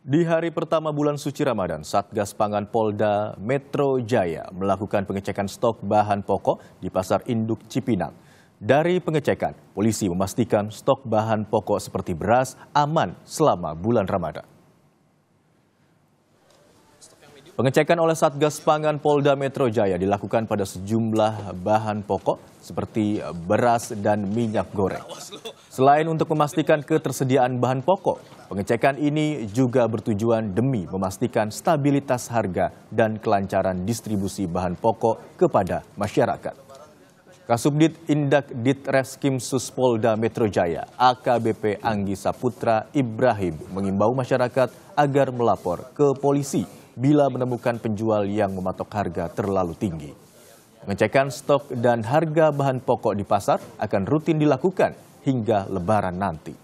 Di hari pertama bulan suci Ramadan, Satgas Pangan Polda Metro Jaya melakukan pengecekan stok bahan pokok di Pasar Induk Cipinang. Dari pengecekan, polisi memastikan stok bahan pokok seperti beras aman selama bulan Ramadan. Pengecekan oleh Satgas Pangan Polda Metro Jaya dilakukan pada sejumlah bahan pokok seperti beras dan minyak goreng. Selain untuk memastikan ketersediaan bahan pokok, pengecekan ini juga bertujuan demi memastikan stabilitas harga dan kelancaran distribusi bahan pokok kepada masyarakat. Kasubdit Indak Ditreskrim Sus Polda Metro Jaya, AKBP Anggi Saputra Ibrahim mengimbau masyarakat agar melapor ke polisi bila menemukan penjual yang mematok harga terlalu tinggi. Pengecekan stok dan harga bahan pokok di pasar akan rutin dilakukan hingga Lebaran nanti.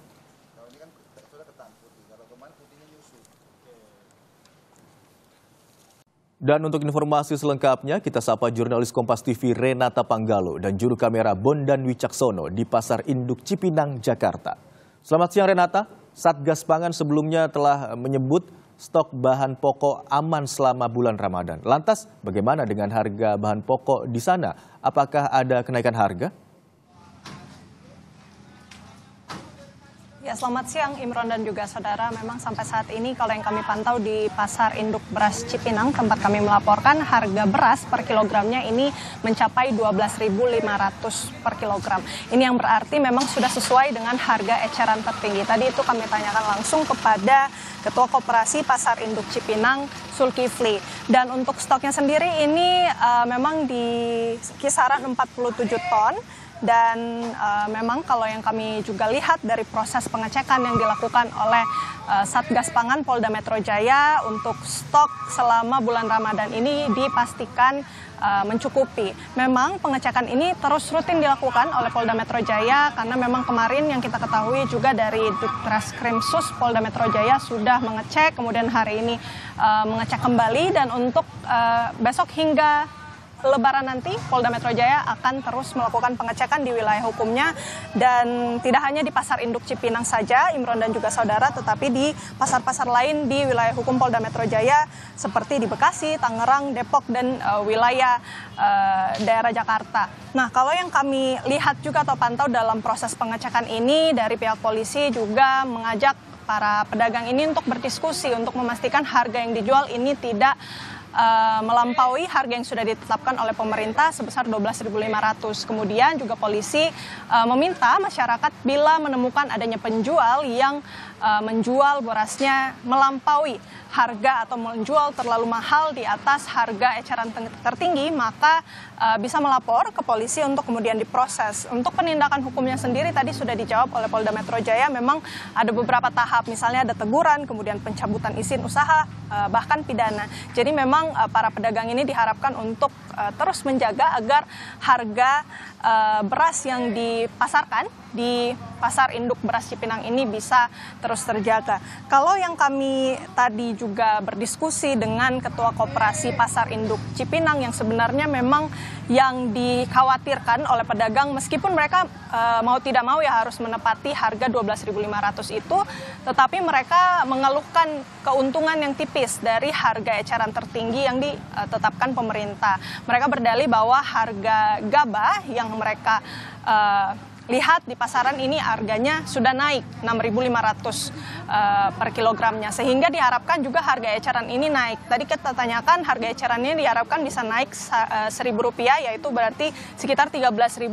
Dan untuk informasi selengkapnya, kita sapa jurnalis Kompas TV Renata Panggalo dan juru kamera Bondan Wicaksono di Pasar Induk Cipinang, Jakarta. Selamat siang Renata, Satgas Pangan sebelumnya telah menyebut stok bahan pokok aman selama bulan Ramadan. Lantas bagaimana dengan harga bahan pokok di sana? Apakah ada kenaikan harga? Ya, selamat siang Imron dan juga saudara. Memang sampai saat ini kalau yang kami pantau di Pasar Induk Beras Cipinang, tempat kami melaporkan, harga beras per kilogramnya ini mencapai 12.500 per kilogram. Ini yang berarti memang sudah sesuai dengan harga eceran tertinggi. Tadi itu kami tanyakan langsung kepada Ketua Koperasi Pasar Induk Cipinang, Zulkifli. Dan untuk stoknya sendiri ini memang di kisaran 47 ton. Dan memang kalau yang kami juga lihat dari proses pengecekan yang dilakukan oleh Satgas Pangan Polda Metro Jaya untuk stok selama bulan Ramadan ini dipastikan mencukupi. Memang pengecekan ini terus rutin dilakukan oleh Polda Metro Jaya karena memang kemarin yang kita ketahui juga dari Ditreskrim Sus Polda Metro Jaya sudah mengecek, kemudian hari ini mengecek kembali, dan untuk besok hingga Lebaran nanti Polda Metro Jaya akan terus melakukan pengecekan di wilayah hukumnya, dan tidak hanya di Pasar Induk Cipinang saja, Imron dan juga saudara, tetapi di pasar-pasar lain di wilayah hukum Polda Metro Jaya seperti di Bekasi, Tangerang, Depok, dan wilayah daerah Jakarta. Nah, kalau yang kami lihat juga atau pantau dalam proses pengecekan ini, dari pihak polisi juga mengajak para pedagang ini untuk berdiskusi untuk memastikan harga yang dijual ini tidak melampaui harga yang sudah ditetapkan oleh pemerintah sebesar 12.500. Kemudian juga polisi meminta masyarakat bila menemukan adanya penjual yang menjual berasnya melampaui harga atau menjual terlalu mahal di atas harga eceran tertinggi, maka bisa melapor ke polisi untuk kemudian diproses. Untuk penindakan hukumnya sendiri tadi sudah dijawab oleh Polda Metro Jaya, memang ada beberapa tahap, misalnya ada teguran, kemudian pencabutan izin usaha, bahkan pidana. Jadi memang para pedagang ini diharapkan untuk terus menjaga agar harga beras yang dipasarkan di Pasar Induk Beras Cipinang ini bisa terus terjaga. Kalau yang kami tadi juga berdiskusi dengan Ketua Koperasi Pasar Induk Cipinang, yang sebenarnya memang yang dikhawatirkan oleh pedagang, meskipun mereka mau tidak mau ya harus menepati harga 12.500 itu, tetapi mereka mengeluhkan keuntungan yang tipis dari harga eceran tertinggi yang ditetapkan pemerintah. Mereka berdalih bahwa harga gabah yang mereka lihat di pasaran ini harganya sudah naik 6.500 per kilogramnya, sehingga diharapkan juga harga eceran ini naik. Tadi kita tanyakan, harga eceran ini diharapkan bisa naik Rp1.000, yaitu berarti sekitar 13.500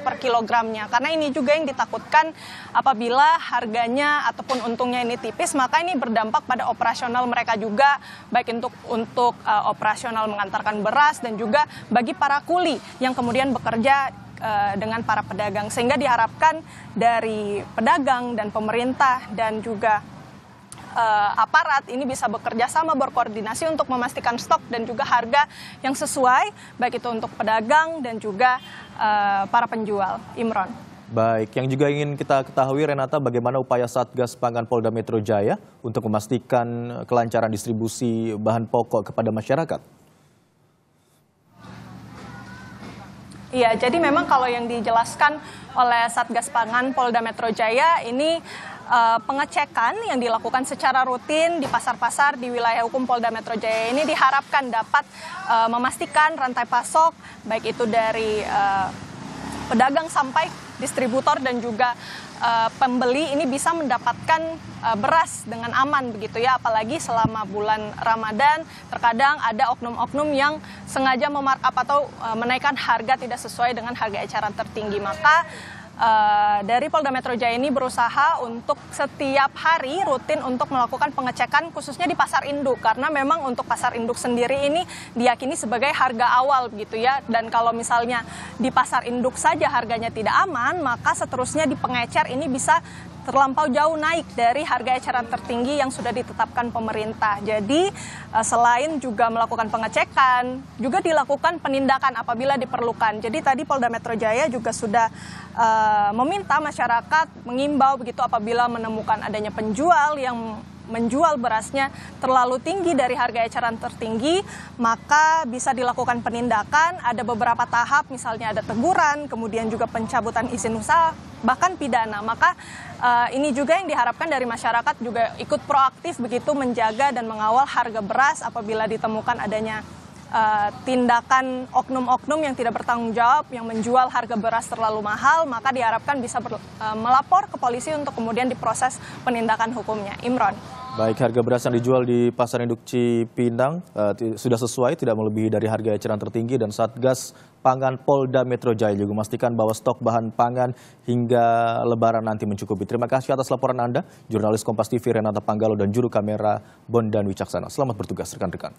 per kilogramnya. Karena ini juga yang ditakutkan, apabila harganya ataupun untungnya ini tipis, maka ini berdampak pada operasional mereka juga, baik untuk operasional mengantarkan beras dan juga bagi para kuli yang kemudian bekerja dengan para pedagang, sehingga diharapkan dari pedagang dan pemerintah dan juga aparat ini bisa bekerja sama, berkoordinasi untuk memastikan stok dan juga harga yang sesuai, baik itu untuk pedagang dan juga para penjual. Imron. Baik, yang juga ingin kita ketahui Renata, bagaimana upaya Satgas Pangan Polda Metro Jaya untuk memastikan kelancaran distribusi bahan pokok kepada masyarakat? Iya, jadi memang kalau yang dijelaskan oleh Satgas Pangan Polda Metro Jaya ini pengecekan yang dilakukan secara rutin di pasar-pasar di wilayah hukum Polda Metro Jaya ini diharapkan dapat memastikan rantai pasok, baik itu dari pedagang sampai distributor dan juga pembeli ini bisa mendapatkan beras dengan aman begitu ya, apalagi selama bulan Ramadan terkadang ada oknum-oknum yang sengaja memarkup atau menaikkan harga tidak sesuai dengan harga eceran tertinggi. Maka dari Polda Metro Jaya ini berusaha untuk setiap hari rutin untuk melakukan pengecekan khususnya di pasar induk, karena memang untuk pasar induk sendiri ini diyakini sebagai harga awal begitu ya, dan kalau misalnya di pasar induk saja harganya tidak aman, maka seterusnya di pengecer ini bisa terlampau jauh naik dari harga eceran tertinggi yang sudah ditetapkan pemerintah. Jadi selain juga melakukan pengecekan, juga dilakukan penindakan apabila diperlukan. Jadi tadi Polda Metro Jaya juga sudah meminta masyarakat, mengimbau begitu apabila menemukan adanya penjual yang menjual berasnya terlalu tinggi dari harga eceran tertinggi, maka bisa dilakukan penindakan. Ada beberapa tahap, misalnya ada teguran, kemudian juga pencabutan izin usaha, bahkan pidana. Maka ini juga yang diharapkan dari masyarakat juga ikut proaktif begitu menjaga dan mengawal harga beras apabila ditemukan adanya tindakan oknum-oknum yang tidak bertanggung jawab yang menjual harga beras terlalu mahal, maka diharapkan bisa melapor ke polisi untuk kemudian diproses penindakan hukumnya. Imron. Baik, harga beras yang dijual di Pasar Induk Cipinang sudah sesuai, tidak melebihi dari harga eceran tertinggi, dan Satgas Pangan Polda Metro Jaya juga memastikan bahwa stok bahan pangan hingga Lebaran nanti mencukupi. Terima kasih atas laporan Anda, jurnalis Kompas TV Renata Panggalo dan juru kamera Bondan Wicaksana. Selamat bertugas rekan-rekan.